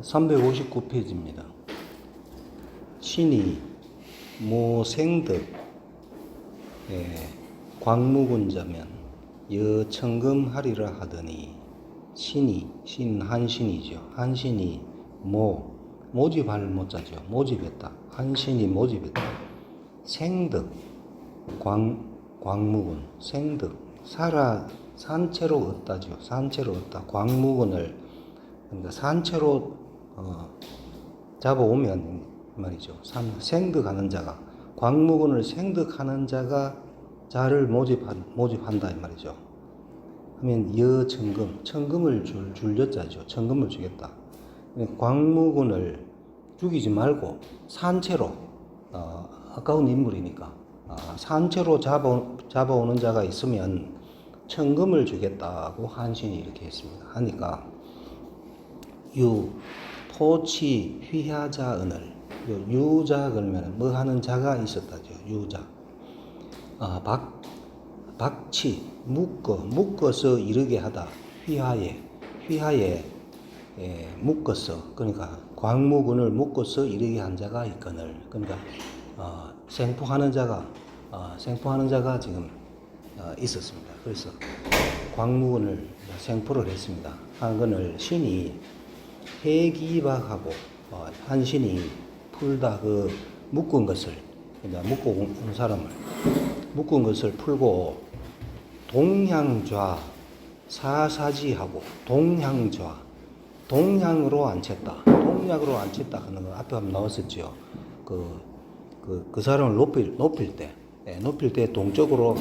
359페이지입니다. 신이 모생득 광무군자면 여청금하리라 하더니 한신이죠. 한신이 모집할 모자죠. 모집했다. 한신이 모집했다. 생득 광무군 생득 산채로 얻다죠. 산채로 얻다. 광무군을 그러니까 산채로 잡아오면 말이죠. 생득하는 자가 광무군을 생득하는 자를 모집한다 이 말이죠. 하면 청금을 줄 여자죠. 청금을 주겠다. 광무군을 죽이지 말고 산채로 아까운 인물이니까 산채로 잡아오는 자가 있으면 청금을 주겠다고 한신이 이렇게 했습니다. 하니까 포치 휘하자은을 유자 그러면 뭐 하는 자가 있었다죠. 유자 박치 묶어서 이르게 하다. 휘하에 묶어서 그러니까 광무군을 묶어서 이르게 한 자가 있거늘. 그러니까 생포하는 자가 지금 있었습니다. 그래서 광무군을 생포를 했습니다. 한 건을 신이 해기박하고 한신이 풀다 그 묶은 것을 그러니까 묶고 온 사람을 묶은 것을 풀고 동향좌 사사지하고 동향으로 앉혔다 하는 거 앞에 한번 나왔었죠. 그 사람을 높일 때 동쪽으로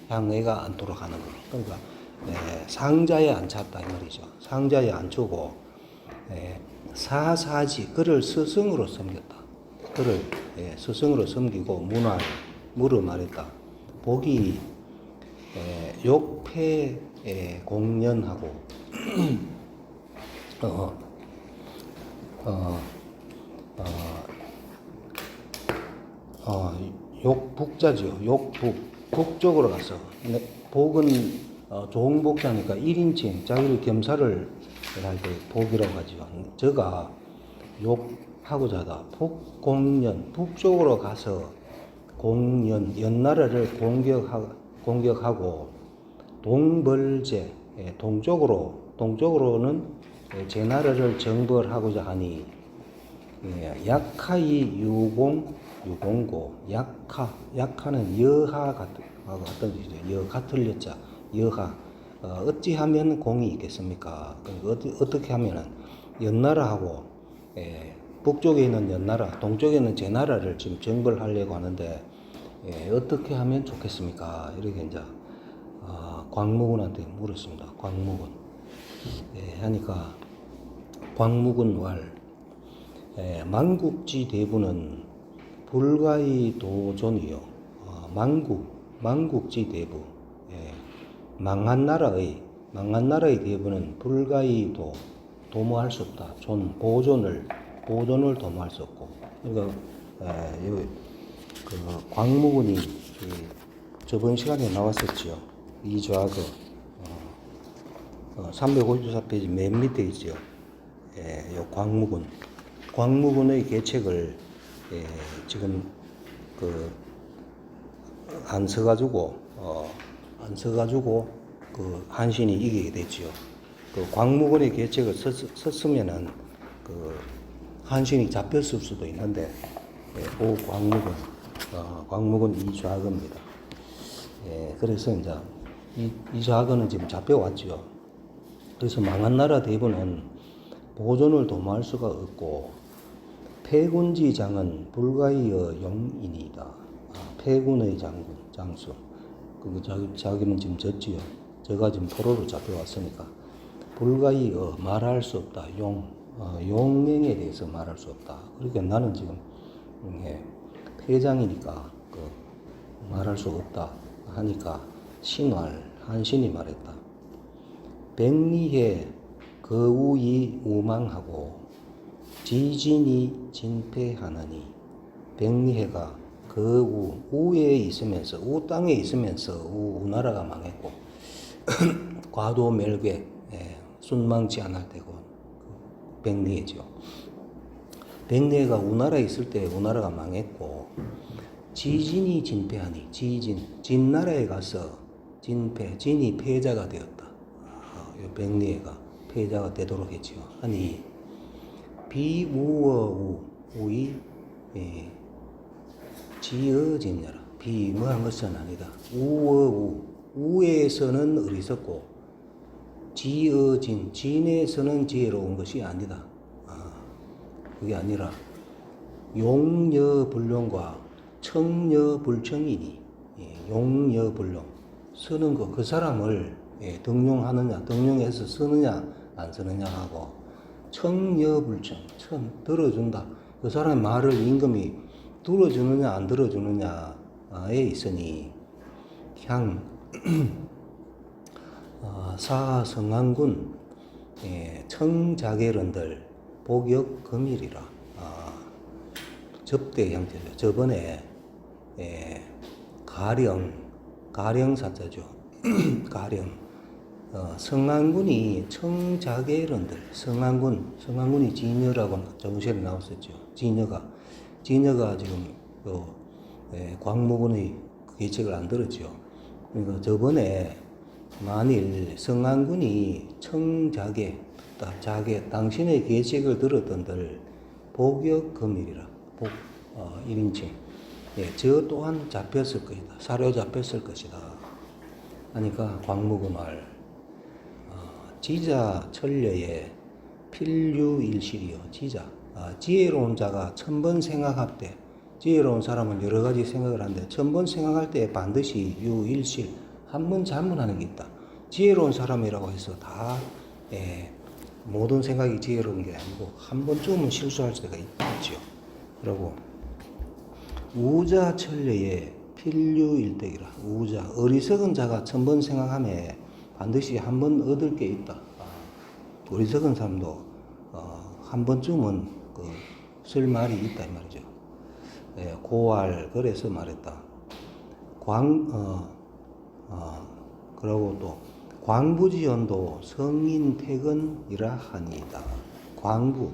향해가 앉도록 하는 거. 그러니까 상자에 앉혔다 이 말이죠. 상자에 앉추고 사사지 그를 스승으로 섬겼다. 그를 스승으로 섬기고 물을 말했다. 복이 욕패 공연하고 욕북자죠. 북쪽으로 가서 복은 좋은 복자니까 1인칭 자기를 겸사를 할 때 복이라고 하죠. 저가 욕하고자 하다. 북공연 북쪽으로 가서 연나라를 공격하고 동벌제 동쪽으로는 제나라를 정벌하고자 하니 약하이 유공고 약하는 여하 같은 뜻이죠. 여 같을 여자 여하 어찌하면 공이 있겠습니까? 어떻게 하면은 연나라하고 북쪽에 있는 연나라, 동쪽에 있는 제나라를 지금 정벌하려고 하는데 어떻게 하면 좋겠습니까? 이렇게 이제 광무군한테 물었습니다. 광무군 하니까 광무군 왈 만국지 대부는 불가이 도존이요. 만국지 대부 망한 나라의 대부는 불가이 도모할 수 없다. 보존을 도모할 수 없고. 그러니까 그 광무군이 저번 시간에 나왔었죠. 이 조합은 354페이지 맨 밑에 있죠. 요 광무군의 계책을 지금 안 써가지고 그 한신이 이기게 됐지요. 그 광무군의 계책을 썼으면은 그 한신이 잡혔을 수도 있는데 그 광무군 이좌거입니다. 그래서 이제 이 좌거는 지금 잡혀왔죠. 그래서 망한 나라 대부는 보존을 도모할 수가 없고 패군지장은 불가이어 용인이다. 패군의 장수. 자기는 지금 졌지요. 제가 지금 포로로 잡혀왔으니까 불가이어 말할 수 없다. 용맹에 대해서 말할 수 없다. 그러니까 나는 지금 패장이니까 말할 수 없다 하니까 한신이 말했다. 백리해 거우이 우망하고 지진이 진패하느니 백리해가 그 우에 있으면서 우 땅에 있으면서 우나라가 망했고 과도 멸괴 순망치 않을 때고 백리해죠. 백리해가 우나라에 있을 때 우나라가 망했고, 지진이 진패하니, 진나라에 가서 진이 패자가 되었다. 백리해가 패자가 되도록 했지요. 아니, 비우어우, 우이, 지어진여라. 비무한 것은 아니다. 우어우, 우에서는 어리석고, 진에서는 지혜로운 것이 아니다. 그게 아니라, 용여불룡과 청여불청이니, 용여불룡, 쓰는 거, 그 사람을 등용하느냐, 등용해서 쓰느냐, 안 쓰느냐 하고, 청여불청, 들어준다. 그 사람의 말을 임금이 들어주느냐, 안 들어주느냐에 있으니, 향, 사성안군, 청자계런들, 복역금일이라. 접대 형태죠. 저번에, 가령사자죠. 가령. 성안군이 청자계런들, 성안군이 진여라고 정시에 나왔었죠. 진여가 지금 광무군의 계책을 안 들었죠. 그러니까 저번에 만일 성안군이 청자계, 당신의 계책을 들었던들 복역금일이라. 1인칭. 저 또한 잡혔을 것이다. 사로잡혔을 것이다. 하니까 광무군 말, 지자 천려의 필유일실이요. 지혜로운 자가 천번 생각할 때, 지혜로운 사람은 여러 가지 생각을 하는데, 천번 생각할 때 반드시 유일실, 한 번 잘못하는 게 있다. 지혜로운 사람이라고 해서 다, 모든 생각이 지혜로운 게 아니고, 한 번쯤은 실수할 때가 있죠. 그리고, 우자천려의 필유일득이라. 우자, 어리석은 자가 천번 생각하면 반드시 한 번 얻을 게 있다. 어리석은 사람도 한 번쯤은 쓸 말이 있다 이 말이죠. 고알, 그래서 말했다. 그러고 또 광부지연도 성인퇴근이라 하니이다. 광부,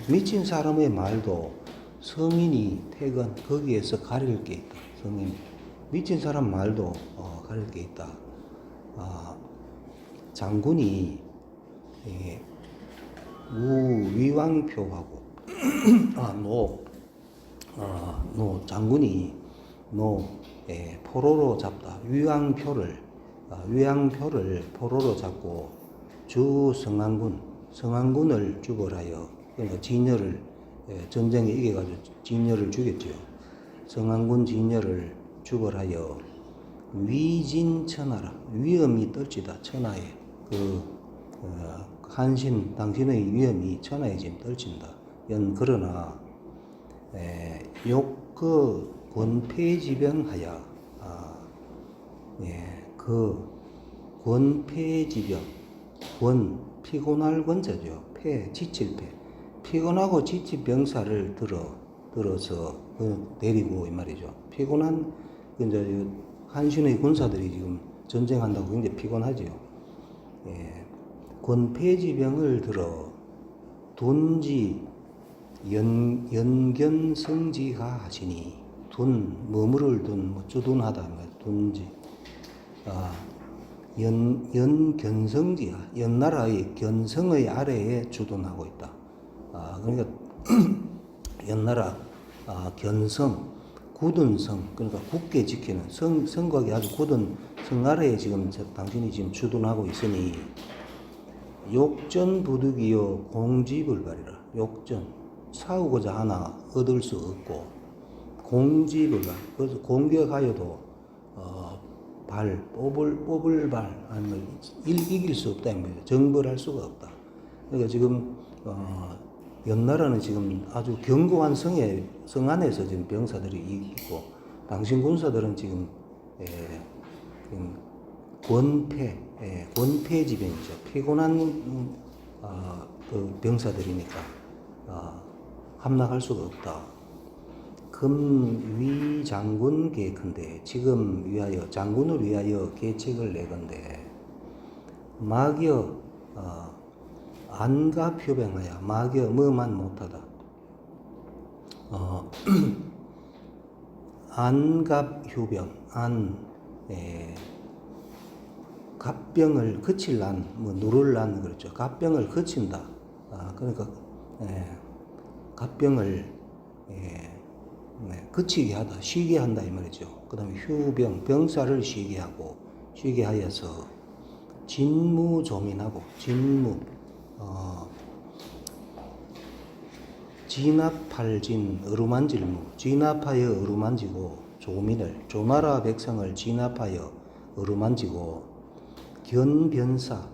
미친 사람의 말도 성인이 퇴근, 거기에서 가릴 게 있다. 성인, 미친 사람 말도 가릴 게 있다. 장군이 우위왕표하고 장군이 포로로 잡다. 위왕표를 포로로 잡고 주 성안군을 주벌하여, 그러니까 진여를 전쟁에 이겨가지고 진여를 죽였죠. 성안군 진여를 주벌하여 위진천하라. 위험이 떨치다. 천하에 한신 당신의 위험이 천하에 지금 떨친다. 그러나 욕그 권폐지병하여 권폐지병, 피곤할 권자죠. 지칠패. 피곤하고 지친 병사를 들어서 내리고 이 말이죠. 피곤한 이제 한신의 군사들이 지금 전쟁한다고 굉장히 피곤하지요. 권폐지병을 들어 둔지 연견성지가 하시니, 머무를 주둔하다 둔지 연견성지야. 연나라의 견성의 아래에 주둔하고 있다. 그러니까 연나라 견성, 굳은 성, 그러니까 굳게 지키는 성곽이 아주 굳은 성 아래에 지금 당신이 지금 주둔하고 있으니, 욕전 부득이요 공지불발이라. 욕전, 싸우고자 하나 얻을 수 없고, 공지불발, 그래서 공격하여도 뽑을 발, 아니면 이길 수 없다. 정벌할 수가 없다. 그러니까 지금 연나라는 지금 아주 견고한 성 안에서 지금 병사들이 있고, 당신 군사들은 지금 권폐지병이죠. 피곤한 그 병사들이니까 함락할 수가 없다. 금위 장군 계획한데, 지금 위하여 장군을 위하여 계책을 내건데, 막여 안갑효병하야 막여 뭐만 못하다. 안갑효병 갑병을 그칠란 뭐 누를란 그렇죠. 갑병을 그친다. 그러니까 갑병을 그치게 하다, 쉬게 한다 이 말이죠. 그 다음에 휴병, 병사를 쉬게 하고, 쉬게 하여서 진무조민하고, 진압할진 어루만질무, 진압하여 어루만지고, 조민을, 조나라 백성을 진압하여 어루만지고, 견변사,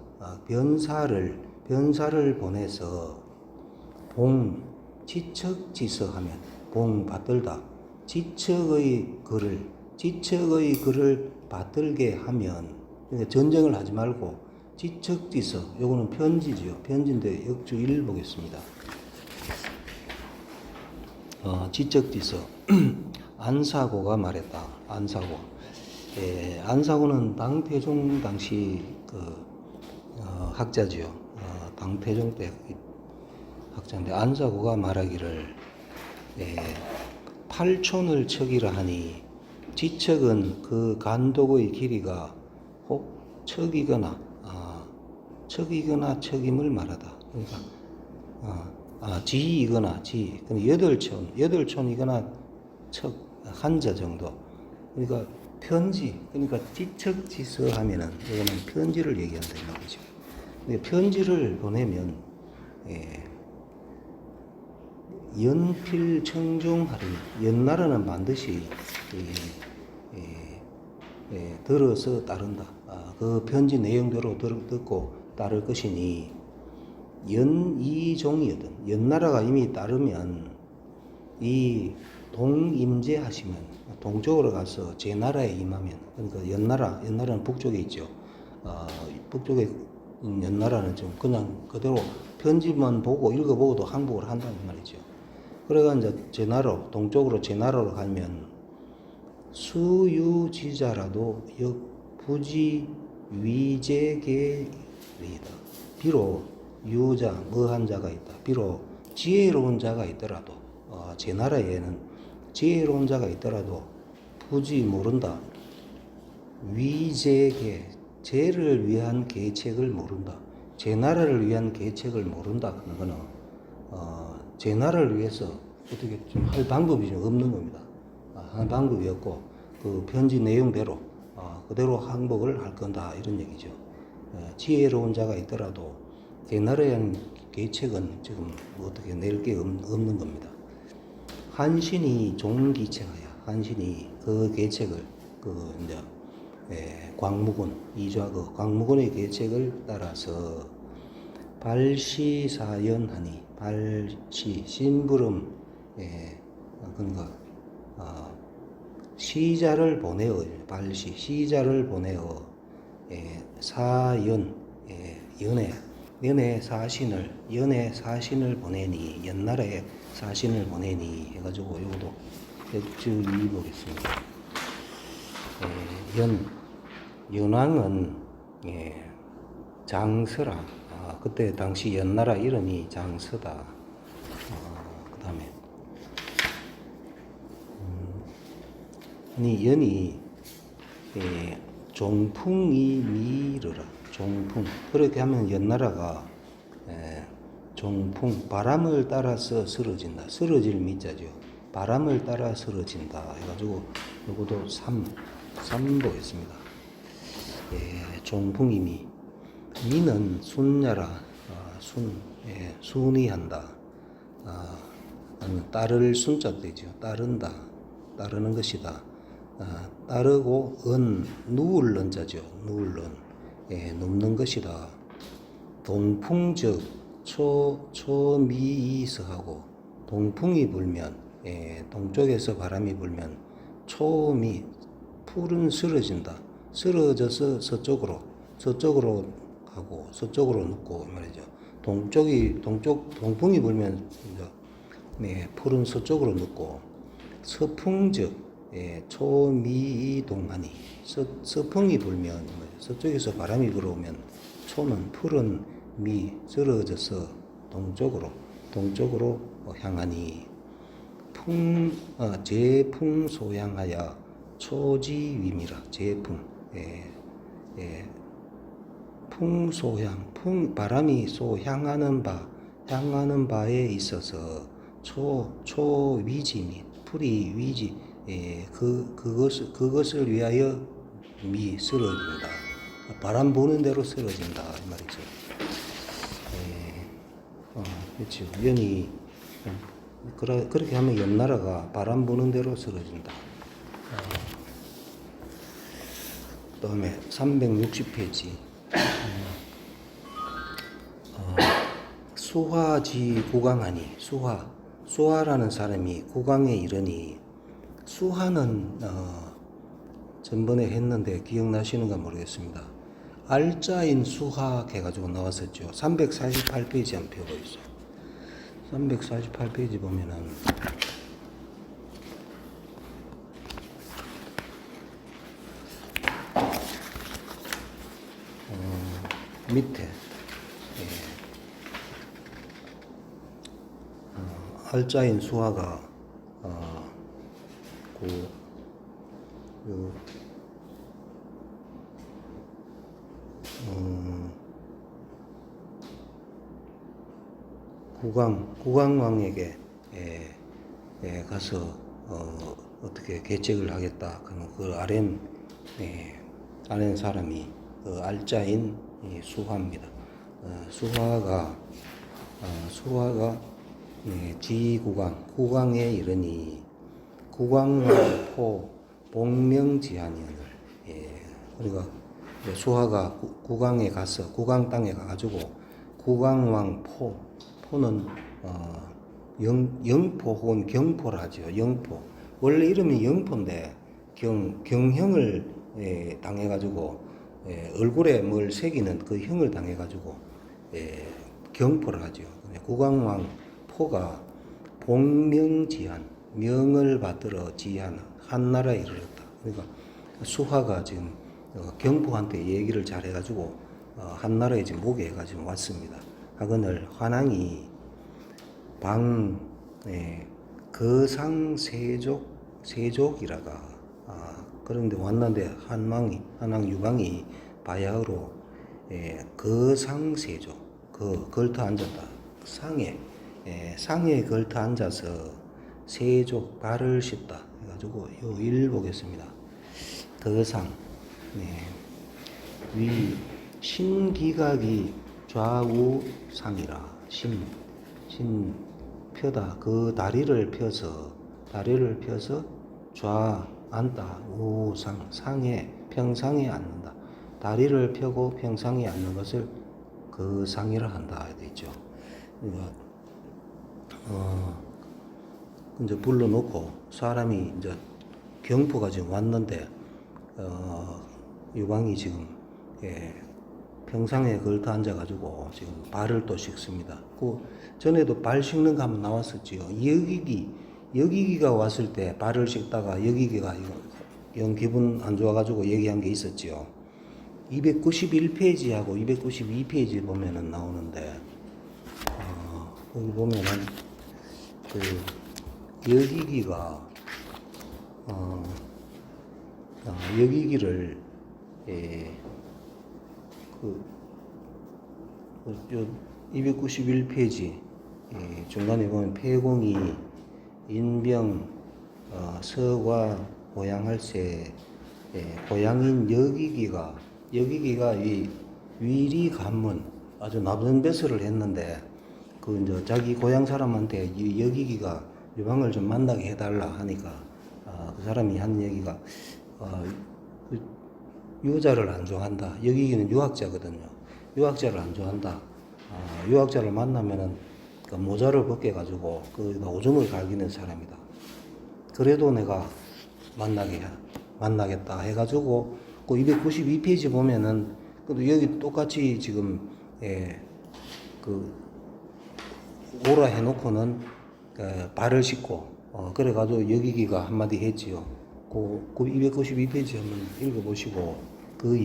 변사를 보내서 지척지서하면 받들다. 지척의 글을 받들게 하면, 그러니까 전쟁을 하지 말고 지척지서, 요거는 편지지요. 편지인데 역주 1 보겠습니다. 지척지서 안사고가 말했다. 안사고는 당태종 당시 학자지요. 당태종 때 학자인데 안사고가 말하기를 팔촌을 척이라 하니 지척은 그 간독의 길이가 혹 척이거나 척임을 말하다. 그러니까 지이거나 그럼 여덟촌이거나 척 한자 정도. 그러니까 편지, 그러니까 지척지서 하면은 이거는 편지를 얘기한다 이 말이죠. 편지를 보내면 연필청중하리니, 연나라는 반드시 들어서 따른다. 그 편지 내용대로 듣고 따를 것이니, 연이종이거든. 연나라가 이미 따르면 이 동임제 하시면 동쪽으로 가서 제 나라에 임하면, 그러니까 연나라는 북쪽에 있죠. 북쪽에 연나라는 좀 그냥 그대로 편지만 보고 읽어보고도 항복을 한다는 말이죠. 그래가 이제 제나라, 동쪽으로 제나라로 가면 수유지자라도 역부지 위제계리이다. 비록 유자, 뭐한 자가 있다. 비록 지혜로운 자가 있더라도, 제 나라에는 지혜로운 자가 있더라도 부지 모른다. 위제계, 제를 위한 계책을 모른다. 제 나라를 위한 계책을 모른다. 그런 거는 제 나라를 위해서 어떻게 좀 할 방법이 좀 없는 겁니다. 한 방법이 없고 그 편지 내용대로 그대로 항복을 할 건다 이런 얘기죠. 지혜로운 자가 있더라도 제 나라에 대한 계책은 지금 어떻게 낼 게 없는 겁니다. 한신이 종기책하야, 한신이 그 계책을 이제 광무군 이좌그 광무군의 계책을 따라서 발시사연하니, 심부름 그러니까 시자를 보내어, 시자를 보내어 사연 연의 사신을 보내니, 연나라에 사신을 보내니 해가지고 이것도 역주 2 보겠습니다. 연왕은 장서라. 그때 당시 연나라 이름이 장서다. 그 다음에 연이 종풍이 미르라. 종풍. 그렇게 하면 연나라가 종풍, 바람을 따라서 쓰러진다. 쓰러질 미자죠. 바람을 따라 쓰러진다 해가지고 요것도 3 보겠습니다. 종풍이미, 미는 순야라. 순이한다. 따를 순자 되죠. 따른다, 따르는 것이다. 따르고 누울는 자죠. 누울는, 눕는 것이다. 동풍즉 초미이서하고, 동풍이 불면, 동쪽에서 바람이 불면 초미, 풀은 쓰러진다. 쓰러져서 서쪽으로 가고 서쪽으로 눕고 말이죠. 동풍이 불면 풀은 서쪽으로 눕고, 서풍즉 초미동하니, 서풍이 불면 서쪽에서 바람이 불어오면 초는 풀은 쓰러져서 동쪽으로 향하니 제풍소양하여 초지위미라. 제풍, 풍소향, 바람이 향하는 바에 있어서 초위지 풀이 위지, 그것을 위하여 쓰러진다. 바람 부는 대로 쓰러진다 이 말이죠. 그렇죠. 연이 그렇게 하면 옆나라가 바람 부는 대로 쓰러진다. 그다음에 360페이지. 수화지 구강하니, 수화라는 사람이 구강에 이르니, 수화는 전번에 했는데 기억나시는가 모르겠습니다. 알자인 수화 해가지고 나왔었죠. 348페이지 한번 펴보이소. 348페이지 보면은 밑에 알자인 수화가 국왕왕에게 가서 어떻게 계책을 하겠다. 그러면 그 아는 사람이 알자인 수화입니다. 수화가 국왕에 이르니 국왕왕포 복명지한이언을. 그러니까 수화가 국왕에 가서 국왕 땅에 가가지고 국왕왕포는 영포 혹은 경포라 하죠. 영포. 원래 이름이 영포인데 경형을 당해가지고 얼굴에 뭘 새기는 그 형을 당해가지고 경포를 하죠. 국왕왕포가 복명지한, 명을 받들어 지한 한나라에 이르렀다. 그러니까 수화가 지금 경포한테 얘기를 잘해가지고 한나라에 지금 오게 해가지고 왔습니다. 하거늘 환왕이 거상세족이라가 그런데 왔는데 한왕 유방이 바야흐로 거상세족, 걸터 앉았다. 상에 걸터 앉아서 세족 발을 씻다 해가지고 요 일 보겠습니다. 거상, 위 신기각이 좌우상이라. 신 펴다. 그 다리를 펴서 좌 앉다. 우상, 평상에 앉는다. 다리를 펴고 평상에 앉는 것을 그 상이라 한다 되어 있죠. 그러니까 이제 불러놓고 사람이 이제 경포가 지금 왔는데 유방이 지금 평상에 걸터 앉아가지고 지금 발을 또 씻습니다. 그 전에도 발 씻는 거 한번 나왔었지요. 여기기가 왔을 때 발을 씻다가 여기기가 영 기분 안 좋아가지고 얘기한 게 있었지요. 291페이지하고 292페이지 보면은 나오는데 거기 보면은 그 여기기가 여기기를 요 291페이지 중간에 보면 폐공이 인병 서과 고양할세 고양인 여기기가 이 위리 간문 아주 나쁜 배설을 했는데 그 이제 자기 고향 사람한테 여기기가 유방을 좀 만나게 해달라 하니까 그 사람이 한 얘기가 그 여자를 안 좋아한다. 여기기는 유학자거든요. 유학자를 안 좋아한다. 유학자를 만나면은 그 모자를 벗겨가지고 그 오줌을 갈기는 사람이다. 그래도 내가 만나겠다 해가지고 그 292페이지 보면은 여기 똑같이 지금 그 오라 해놓고는 발을 씻고 그래가지고 여기기가 한마디 했지요. 그 292페이지 한번 읽어보시고 그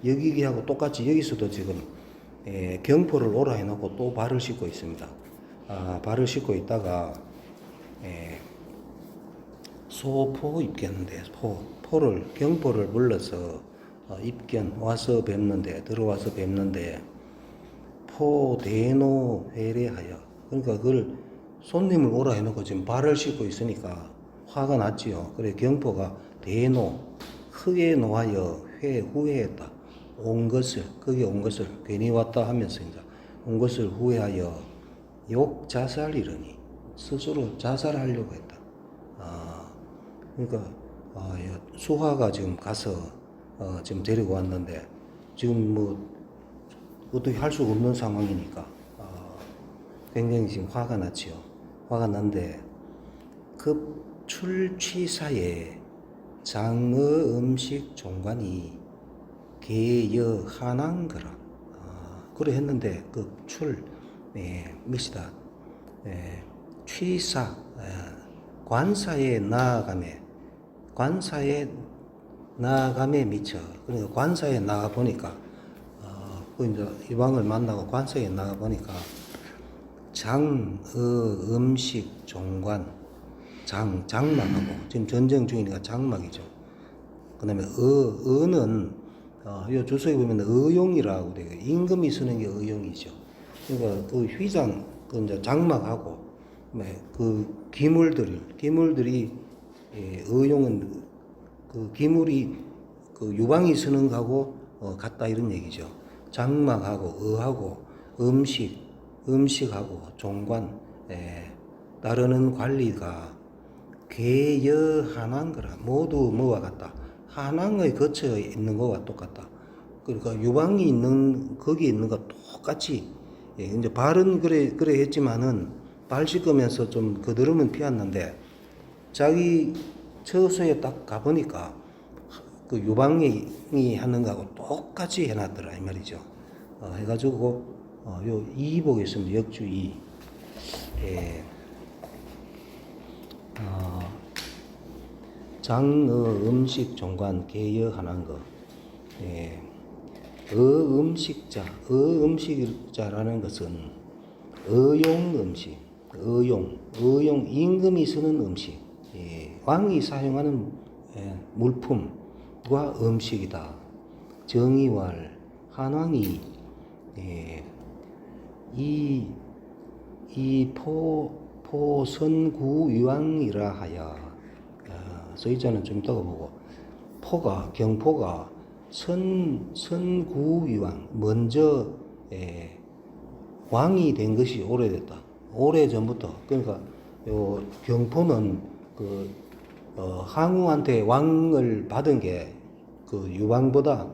여기기하고 똑같이 여기서도 지금 경포를 오라 해놓고 또 발을 씻고 있습니다. 발을 씻고 있다가 소포 입겠는데 포를 경포를 불러서 입견 와서 뵙는데 들어와서 뵙는데 포 대노 회례하여, 그러니까 그걸 손님을 오라 해놓고 지금 발을 씻고 있으니까 화가 났지요. 그래 경포가 대노 크게 노하여 후회했다. 온 것을 거기 온 것을 괜히 왔다 하면서 이제 온 것을 후회하여 욕 자살이러니 스스로 자살하려고 했다. 그러니까 수화가 지금 가서 지금 데리고 왔는데 지금 뭐 어떻게 할 수가 없는 상황이니까 굉장히 지금 화가 났지요. 화가 난데 급출취사에 장어 음식 종관이 개여하난 거라. 그래 했는데 몇이다. 취사 관사에 나아감에 미쳐. 그러니까 관사에 나가 보니까 이제 이방을 만나고 관사에 나가 보니까 장어 음식 종관 장막하고 지금 전쟁 중이니까 장막이죠. 그다음에 어는 요 주석에 보면 의용이라고 돼요. 임금이 쓰는 게 의용이죠. 그러니까 그 휘장 그 이제 장막하고 그 기물들이 의용은 그 기물이 그 유방이 쓰는 거하고 같다 이런 얘기죠. 장막하고 의하고 음식하고 종관 따르는 관리가 개여한한 거라. 모두 뭐와 같다. 한항의 거처에 있는 거와 똑같다. 그러니까 유방이 있는 거기에 있는 거 똑같이. 이제 발은 그래 했지만은 발 씻으면서 좀 그들으면 피었는데 자기 처소에 딱 가보니까 그 유방이 하는 거하고 똑같이 해놨더라 이 말이죠. 해가지고 요 2 보겠습니다. 역주 2. 장어 음식 종관 개여하는 거. 음식자라는 것은 의용 음식, 의용 임금이 쓰는 음식, 왕이 사용하는 물품과 음식이다. 정의왈 한왕이 이 포선구유왕이라 하여 서의자는 좀 이따가 보고 경포가 선구유왕 먼저 왕이 된 것이 오래됐다. 오래전부터. 그러니까 요 경포는 그 항우한테 왕을 받은 게 그 유방보다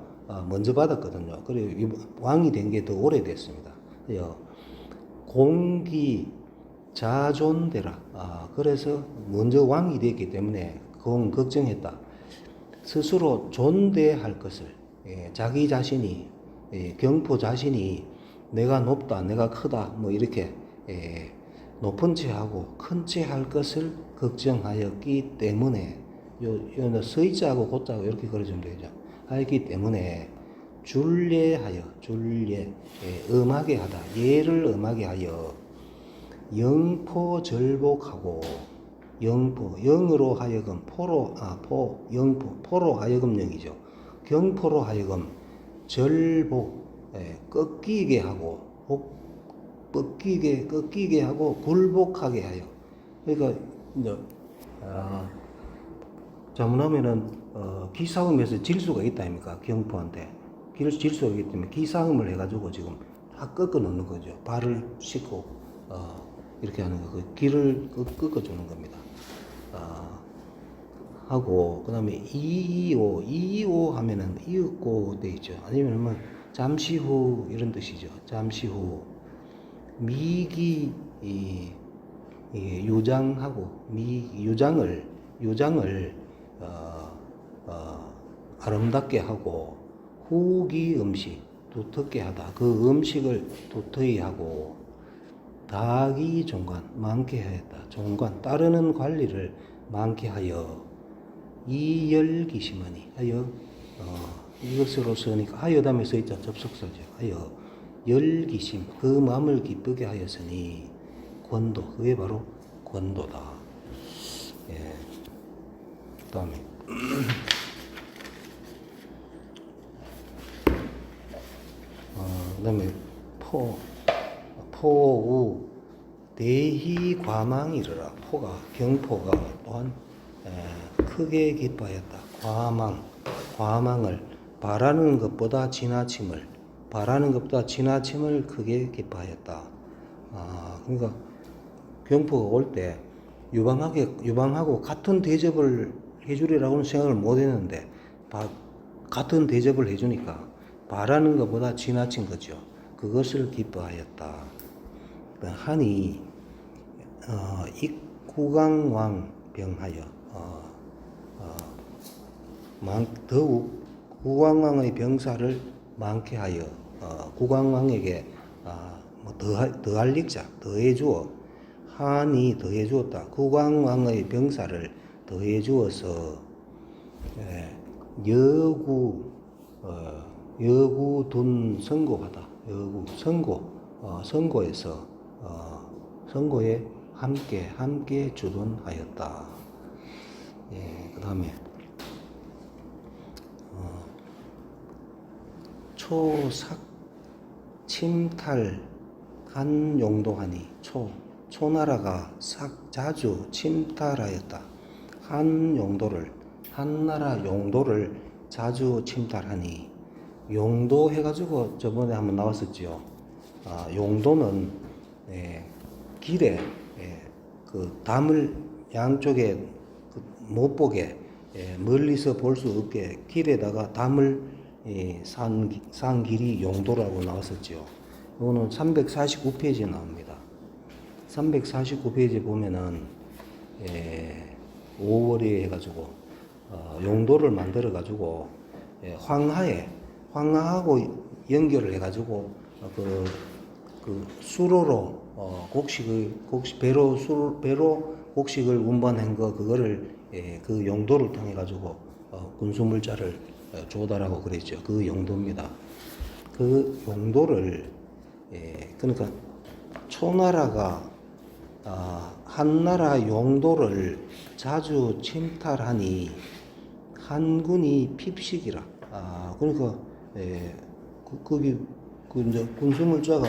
먼저 받았거든요. 그리고 왕이 된 게 더 오래됐습니다. 공기 자존되라. 그래서 먼저 왕이 됐기 때문에 그건 걱정했다. 스스로 존대할 것을, 자기 자신이, 경포 자신이 내가 높다, 내가 크다, 뭐 이렇게 높은 채하고 큰 채할 것을 걱정하였기 때문에 요 서의자하고 고자하고 이렇게 그려주면 되죠. 하였기 때문에 줄례하여 음하게 하다. 예를 음하게 하여 영포절복하고 영으로 하여금 포로 하여금 영이죠. 경포로 하여금 절복 꺾이게 하고 꺾이게 하고 굴복하게 하여. 그러니까 이제 잘못하면은 기싸움에서 질수가 있다 아닙니까? 경포한테 질수가 있기 때문에 기싸움을 해가지고 지금 다 꺾어 놓는 거죠. 발을 씻고 이렇게 하는 거, 그 길을 꺾어 주는 겁니다. 하고 그다음에 이오 하면은 이윽고 돼 있죠. 아니면 뭐 잠시 후 이런 뜻이죠. 잠시 후 미기 유장하고 유장을 아름답게 하고 후기 음식 두텁게 하다. 그 음식을 두터이 하고 다기 종관 많게 하였다. 종관 따르는 관리를 많게 하여 이열기심하니 하여 이것으로 쓰니까 하여 다음에 써있자 접속사죠. 하여 열기심 그 마음을 기쁘게 하였으니 권도 그게 바로 권도다. 예. 그다음에 그다음에 포우 대희 과망이르라. 포가 경포가 또한 크게 기뻐하였다. 과망을 바라는 것보다 지나침을 크게 기뻐하였다. 그러니까 경포가 올 때 유방하고 같은 대접을 해주리라고는 생각을 못했는데 같은 대접을 해주니까 바라는 것보다 지나친 거죠. 그것을 기뻐하였다. 한이 익구강왕 병하여 더욱 구강왕의 병사를 많게 하여 구강왕에게 더할 릭자 더해 주어 한이 더해 주었다. 구강왕의 병사를 더해 주어서 여구 둔 선고하다. 선고에서 선고에 함께 주둔하였다. 예, 그다음에 초삭 침탈 한 용도하니 초나라가 자주 침탈하였다. 한 나라 용도를 자주 침탈하니 용도 해가지고 저번에 한번 나왔었지요. 용도는 길에 그 담을 양쪽에 못 보게 멀리서 볼 수 없게 길에다가 담을 산 길이 용도라고 나왔었지요. 이거는 349페이지에 나옵니다. 349페이지 보면은 5월에 해가지고 용도를 만들어 가지고 황하하고 연결을 해가지고 그 수로로 배로 곡식을 운반한 거 그거를 그 용도를 통해 가지고 군수물자를 조달하고 그랬죠. 그 용도입니다. 그 용도를 그러니까 초나라가 한나라 용도를 자주 침탈하니 한군이 핍식이라. 그러니까 거기 이제 군수물자가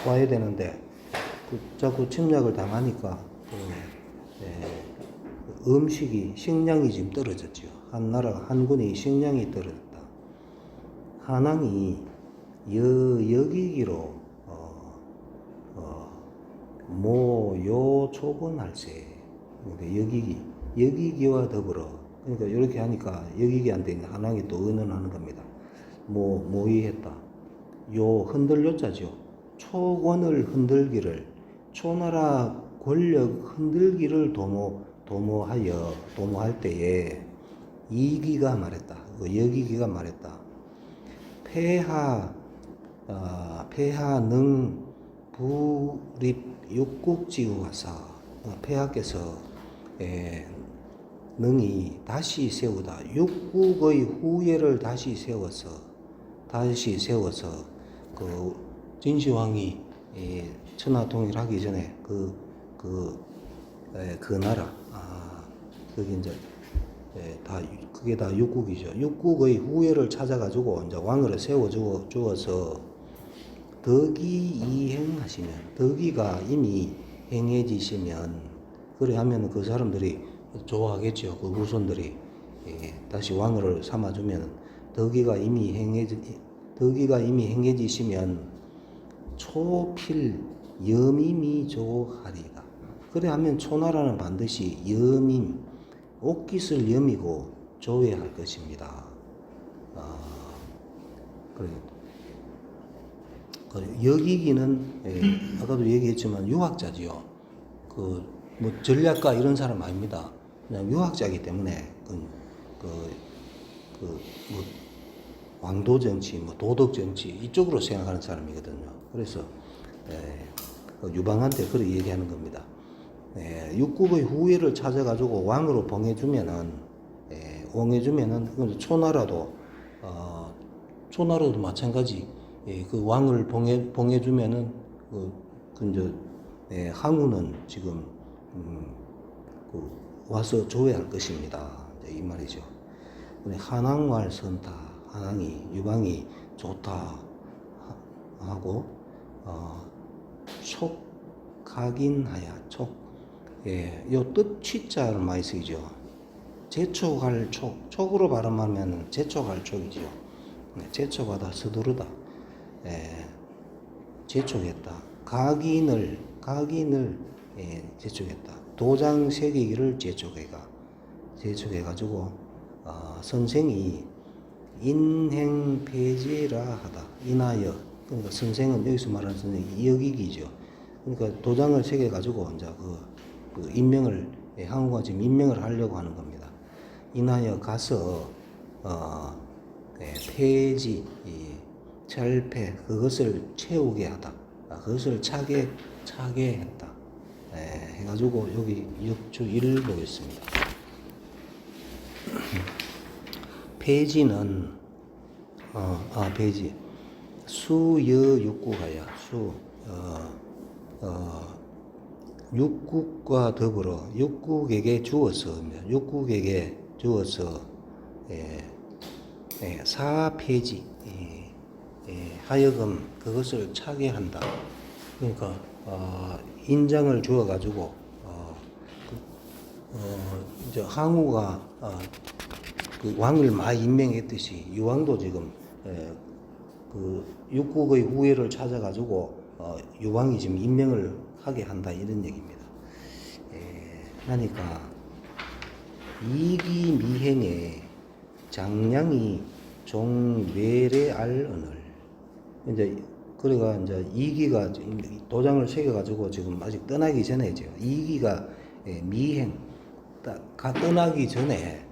와야 되는데 자꾸 침략을 당하니까 식량이 지금 떨어졌죠. 한군이 식량이 떨어졌다. 한왕이 여기기로 모요 초본할세. 그러니까 여기기와 더불어. 그러니까 이렇게 하니까 여기기 안 되니까 한왕이 또 의논하는 겁니다. 모의했다. 요 흔들요자죠. 초권을 흔들기를 초나라 권력 흔들기를 도모할 때에 이기가 말했다. 여기기가 말했다. 폐하능 부립 육국지구가사. 폐하께서 능이 다시 세우다. 육국의 후예를 다시 세워서 그 진시황이 천하 통일하기 전에 그 나라 그게 이제 그게 다 육국이죠. 육국의 후예를 찾아가지고 이제 왕으로 세워 주어서 덕이 이행하시면 덕이가 이미 행해지시면 그래 하면 그 사람들이 좋아하겠죠. 그 후손들이 다시 왕으로 삼아주면 덕이가 이미 행해지시면 초필 염임이 조하리다. 그래 하면 초나라는 반드시 옷깃을 여미고 조해야 할 것입니다. 그래. 여기기는 아까도 얘기했지만 유학자지요. 뭐 전략가 이런 사람 아닙니다. 그냥 유학자이기 때문에 뭐 왕도 정치, 뭐 도덕 정치 이쪽으로 생각하는 사람이거든요. 그래서 유방한테 그렇게 얘기하는 겁니다. 육국의 후예를 찾아가지고 왕으로 봉해주면은 초나라도 마찬가지 예, 그 왕을 봉해주면은 그 이제 항우는 지금 그 와서 줘야 할 것입니다. 이 말이죠. 한왕왈 선타, 한왕이 유방이 좋다 하고 촉각인하야 촉, 요 뜻 취자를 많이 쓰이죠. 재촉할 촉, 촉으로 발음하면 재촉할 촉이죠. 재촉하다, 서두르다, 재촉했다. 각인을 재촉했다. 도장 새기기를 재촉해가지고 선생이 인행폐지라 하다. 인하여, 그러니까 선생은 여기서 말하는 선생이 여기기죠. 그러니까 도장을 새겨가지고 이제 그 임명을 항우가 지금 임명을 하려고 하는 겁니다. 인하여 가서 폐지, 철폐, 그것을 채우게 하다. 그것을 차게 했다. 해가지고 여기 역주 1을 보겠습니다. 폐지는 폐지 수여육국하야 육국과 더불어 육국에게 주어서 사폐지 하여금 그것을 차게 한다. 그러니까 인장을 주어 가지고 이제 항우가 그 왕을 많이 임명했듯이 유왕도 지금 그 육국의 후예를 찾아 가지고 유왕이 지금 임명을 하게 한다 이런 얘기입니다. 하니까 이기미행에 장량이 종외래 알언을 이제 그래가 이제 이기가 도장을 새겨 가지고 지금 아직 떠나기 전에죠. 이기가 미행 떠나기 전에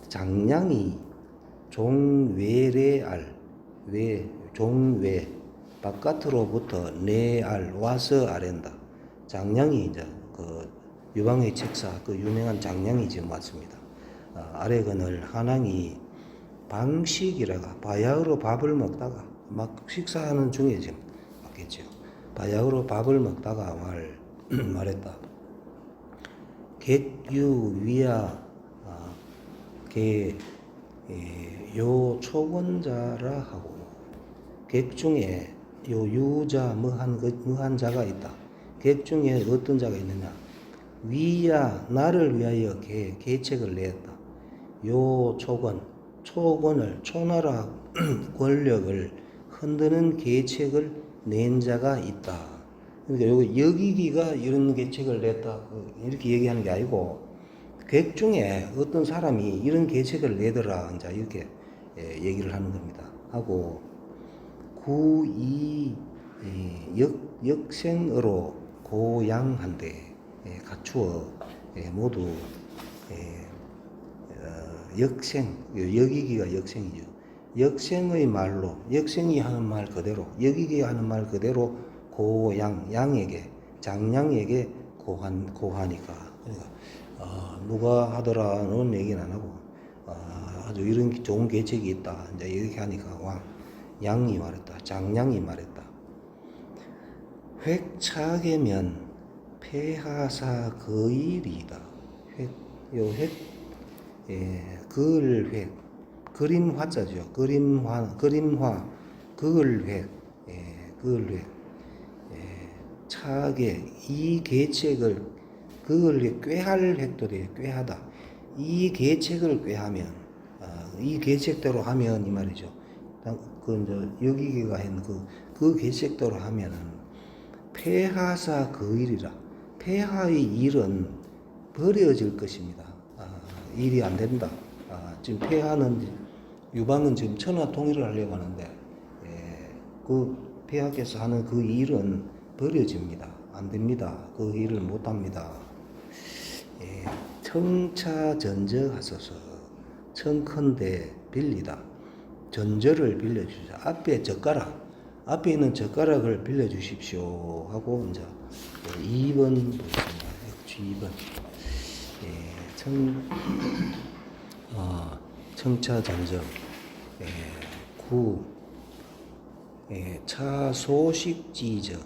장량이 종외래 종외 바깥으로부터 내알 와서 아랜다. 장량이 이제 그 유방의 책사 그 유명한 장량이 지금 왔습니다. 아래건을 한왕이 방식이라가 바야흐로 밥을 먹다가 막 식사하는 중에 지금 맞겠죠. 바야흐로 밥을 먹다가 말했다. 객유 위야 요 초건자라 하고 객 중에 요 유자 뭐한 자가 있다. 객 중에 어떤 자가 있느냐? 위야 나를 위하여 계책을 내었다. 요 초건을 초나라 권력을 흔드는 계책을 낸 자가 있다. 그러니까 요거 여기기가 이런 계책을 냈다 이렇게 얘기하는 게 아니고 객 중에 어떤 사람이 이런 계책을 내더라 이제 이렇게 얘기를 하는 겁니다. 하고 구이 역생으로 고양한데 갖추어 모두 역생 여기기가 역생이죠. 역생의 말로 역생이 하는 말 그대로 여기기 하는 말 그대로 양에게 장량에게 고하니까 그러니까 누가 하더라는 얘기는 안 하고 아주 이런 좋은 계책이 있다 이제 이렇게 하니까 양이 말했다. 장량이 말했다. 획차계면 폐하사 거일이다. 그을획 그림화자죠. 그림화 그을획 차계 이 계책을 그걸 꾀할 획도 돼. 꾀하다. 이 계책을 꾀하면 이 계책대로 하면 이 말이죠. 그 이제 여기기가 한 그 계책대로 하면은 폐하사 그 일이라 폐하의 일은 버려질 것입니다. 일이 안 된다. 지금 폐하는 유방은 지금 천하 통일을 하려고 하는데 그 폐하께서 하는 그 일은 버려집니다. 안 됩니다. 그 일을 못 합니다. 청차 전저하소서. 청컨대 빌리다. 전저를 빌려주자. 앞에 있는 젓가락을 빌려주십시오. 하고 이제 2번 보겠습니다. 역주 2번. 청차 전저. 차 소식지저,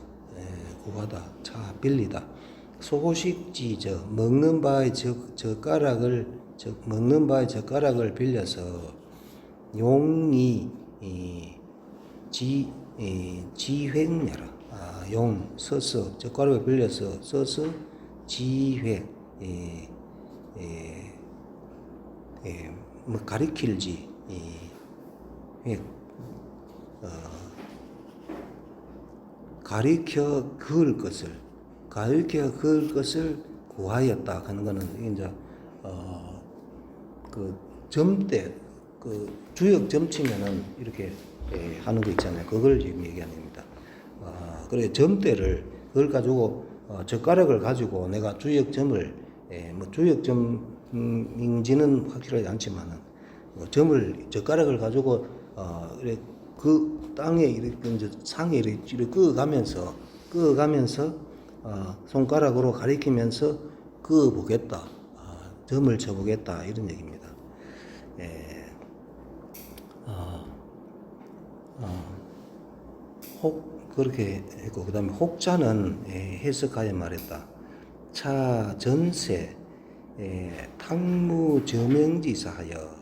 구하다, 차 빌리다. 소식지저, 먹는 바의 젓가락을 빌려서 용이 지획냐라. 용 써서 젓가락을 빌려서 써서 지획, 뭐 가리킬지, 획, 가리켜 그을 것을 구하였다 하는 거는 이제 그 점대 그 주역 점치면은 이렇게 하는 거 있잖아요. 그걸 지금 얘기하는 겁니다. 그래 점대를 그걸 가지고 젓가락을 가지고 내가 주역점을 뭐 주역점인지는 확실하지 않지만은 점을 젓가락을 가지고 이렇게 그 땅에 이렇게 이제 상에 이렇게 그어가면서 손가락으로 가리키면서 그어 보겠다, 점을 쳐 보겠다 이런 얘기입니다. 혹 그렇게 했고 그다음에 혹자는 해석하여 말했다. 차 전세 탕무 저명지사하여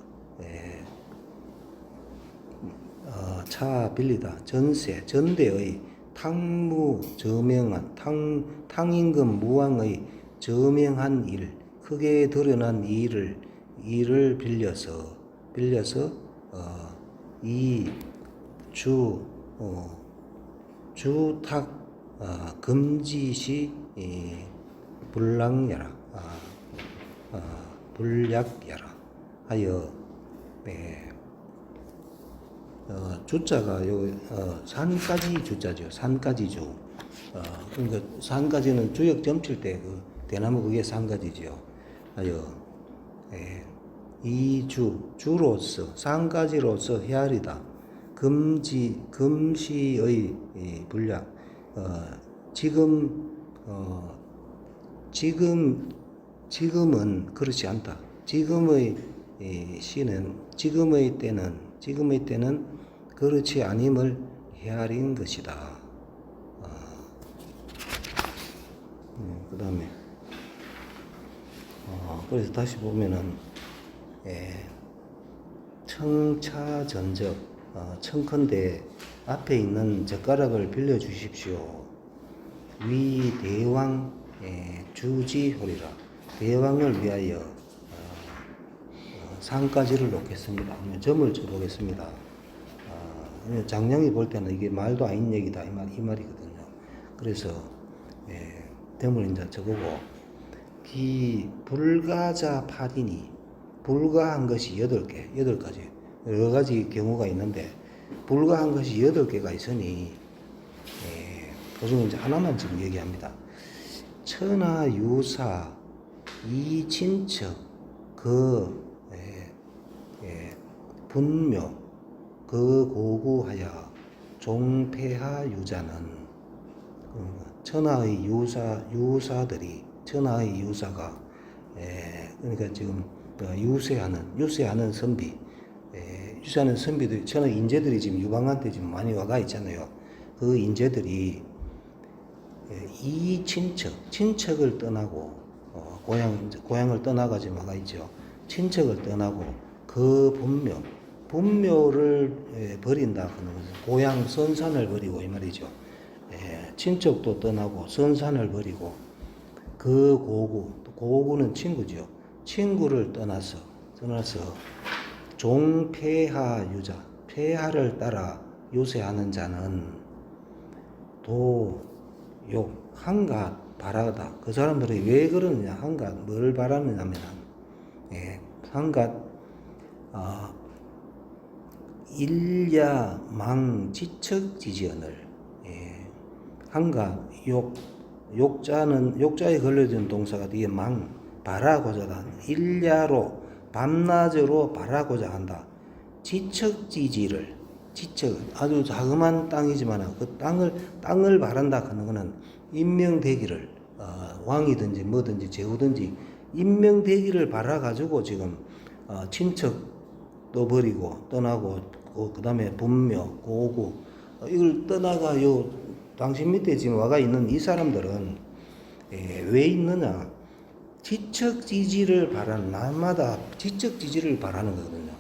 차 빌리다 전세 전대의 탕무 저명한 탕임금 무왕의 저명한 일 크게 드러난 일을 빌려서 이 주탁 금지시 불량야라 불약야라 하여 주자가 요 산까지 주자죠. 산까지주. 그러니까 산까지는 주역 점칠 때 그 대나무 그게 산까지죠. 하여 이 주로서 산까지로서 헤아리다. 금시의 불량. 지금은 그렇지 않다. 지금의 때는 그렇지 아님을 헤아린 것이다. 그 다음에 그래서 다시 보면은 청차전적 청컨대 앞에 있는 젓가락을 빌려주십시오. 위 대왕 주지호리라. 대왕을 위하여 상까지를 놓겠습니다. 점을 쳐보겠습니다. 장량이 볼 때는 이게 말도 아닌 얘기다 이 말이거든요. 그래서 점을 이제 쳐보고 기 불가자 파디니 불가한 것이 8가지 여러 가지 경우가 있는데 불가한 것이 8개가 있으니 그중에 이제 하나만 지금 얘기합니다. 천하유사 이친척 분묘 그 고구하여 종폐하 유자는 천하의 유사가 그러니까 지금 유세하는 선비 유세하는 선비들 천하 인재들이 지금 유방한테 지금 많이 와가 있잖아요. 그 인재들이 이 친척을 떠나고 고향을 떠나가지 마가 있죠. 친척을 떠나고 그 분묘를 버린다 하는 것은 고향 선산을 버리고 이 말이죠. 친척도 떠나고 선산을 버리고 그 고구는 친구죠. 친구를 떠나서 종폐하 유자 폐하를 따라 유세하는 자는 도욕 한갓 바라다. 그 사람들이 왜 그러느냐 한갓 뭘 바라느냐면 한갓 일야망 지척지지언을 한갓 욕자에 걸려진 동사가 뒤에 바라고자 한다. 일야로 밤낮으로 바라고자 한다. 지척지지를 아주 자그마한 땅이지만 그 땅을 바란다 하는 것은 임명되기를 왕이든지 뭐든지 제후든지 임명되기를 바라가지고 지금 친척도 버리고 떠나고 그 다음에 분묘 고구 이걸 떠나가요. 당신 밑에 지금 와가 있는 이 사람들은 왜 있느냐? 지적 지지를 바라는, 날마다 지적 지지를 바라는 거거든요.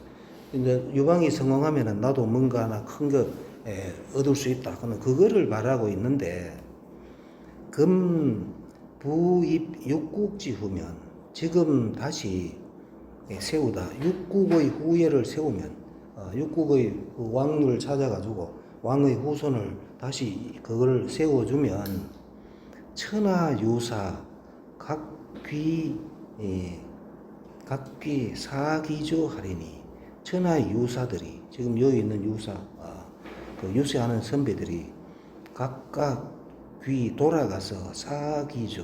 이제 유방이 성공하면은 나도 뭔가 하나 큰 거 얻을 수 있다. 그거를 바라고 있는데, 금 부입 육국지 후면 지금 다시 세우다. 육국의 후예를 세우면, 육국의 그 왕을 찾아가지고 왕의 후손을 다시 그걸 세워주면 천하유사 각귀 사기조 하리니, 천하유사들이 지금 여기 있는 유사, 그 유세하는 선배들이 각각 귀 돌아가서 사기조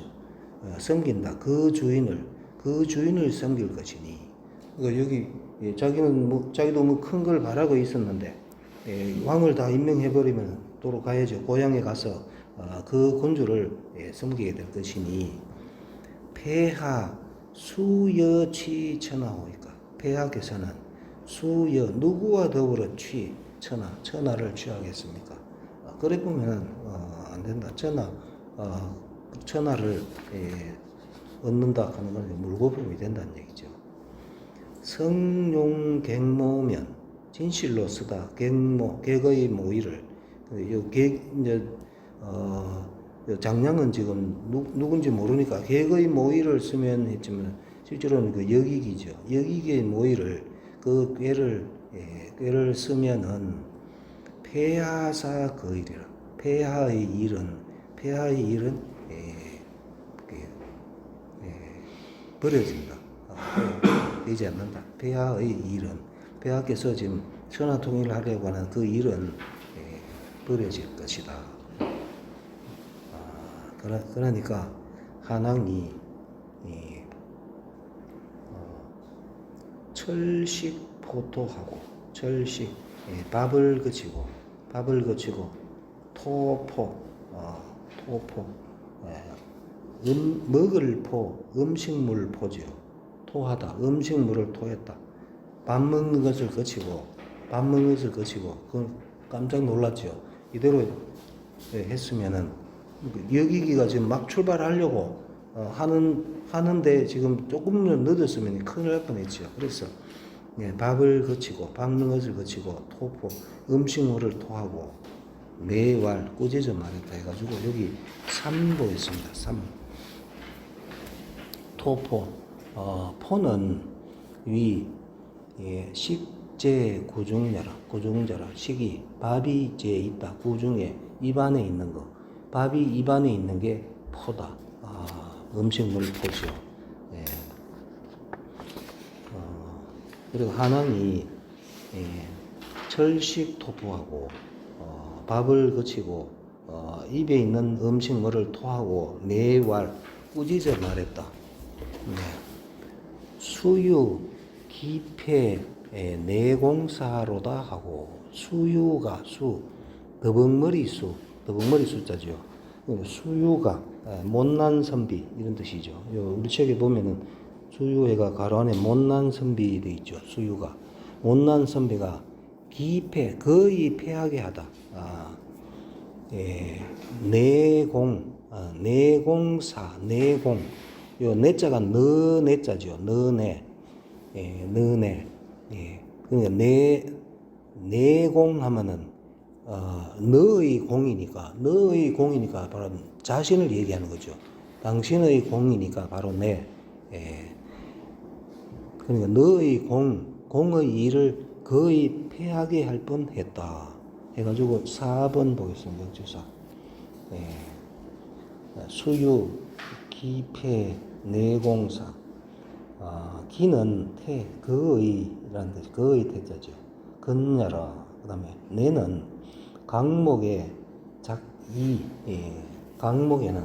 섬긴다. 그 주인을 섬길 것이니. 그러니까 여기 자기도 뭐 큰 걸 바라고 있었는데 왕을 다 임명해버리면 도로 가야죠. 고향에 가서 그 군주를 섬기게 될 것이니, 폐하 수여취 천하호이까. 폐하께서는 수여, 누구와 더불어 천하를 취하겠습니까? 그래 보면 안 된다. 천하를 얻는다 하는 건 물거품이 된다는 얘기죠. 성룡객모면 진실로 쓰다. 객의 모의를, 이제 장량은 지금 누군지 모르니까 객의 모의를 쓰면 했지만 실제로는 그 역익이죠. 역익의 모의를, 그 꾀를 쓰면은 폐하사 그 일이라. 폐하의 일은 버려진다. 되지 않는다. 폐하의 일은, 폐하께서 지금 천하 통일을 하려고 하는 그 일은 버려질 것이다. 그러니까 한왕이 철식포토하고, 밥을 그치고 토포, 먹을 포, 음식물 포지요. 토하다, 음식물을 토했다. 밥 먹는 것을 거치고, 그 깜짝 놀랐죠. 이대로 했으면은, 여기기가 지금 막 출발하려고 하는데 지금 조금 늦었으면 큰일 날 뻔했죠. 그래서 밥을 거치고, 밥 먹는 것을 거치고, 토포, 음식물을 토하고, 매왈, 꾸짖어 말했다 해가지고 여기 삼보였습니다. 토포, 포는 위, 식재 구중자라. 식이, 밥이 제 있다. 구중에, 입안에 있는 거. 밥이 입안에 있는 게 포다. 음식물 포지요. 그리고 한왕이 철식 토포하고, 밥을 거치고, 입에 있는 음식물을 토하고, 매왈, 꾸짖어 말했다. 수유, 기패, 내공사로다 하고, 수유가 더벅머리 숫자죠. 수유가 못난 선비 이런 뜻이죠. 우리 책에 보면은 수유회가 가로 안에 못난 선비 돼 있죠. 수유가 못난 선비가 기패, 거의 패하게 하다. 내공사, 요 내자가 너내자죠. 너내, 너내. 그러니까 내공하면은 너의 공이니까 바로 자신을 얘기하는 거죠. 당신의 공이니까 바로 내. 그러니까 너의 공의 일을 거의 패하게 할 뻔했다. 해가지고 4번 보겠습니다. 주사. 수유, 기패, 내공사. 기는 그의라는 뜻이, 그의 태자죠. 근야라. 그 다음에 내는 강목의 강목에는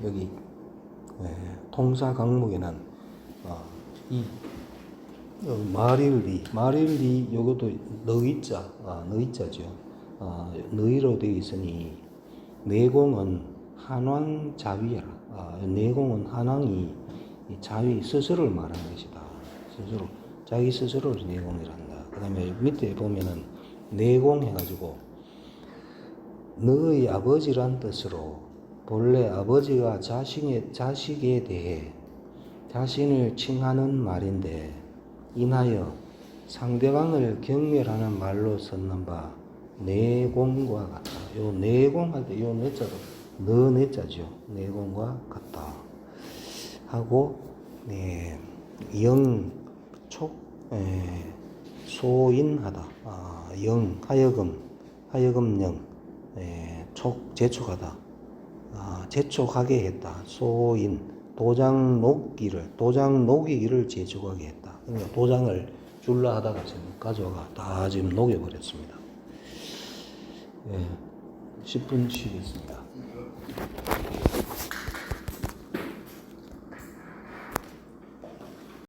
여기 통사 강목에는 마릴리 요것도 너희자죠. 너희로 되어 있으니 내공은 한왕 자위라. 내공은 한왕이 자위 스스로를 말하는 것이다. 자기 스스로를 내공이란다. 그 다음에 밑에 보면은 내공 해가지고 너의 아버지란 뜻으로 본래 아버지가 자식에 대해 자신을 칭하는 말인데 인하여 상대방을 경멸하는 말로 썼는 바 내공과 같다. 요 내공할 때 요 내자도 너 내자죠. 내공과 같다. 하고 네, 영촉 소인하다. 영 하여금 영 촉 재촉하다. 재촉하게 했다. 소인 도장 녹이기를 재촉하게 했다. 그러니까 도장을 줄라 하다가 지금 가져가 다 지금 녹여버렸습니다. 10분 쉬겠습니다.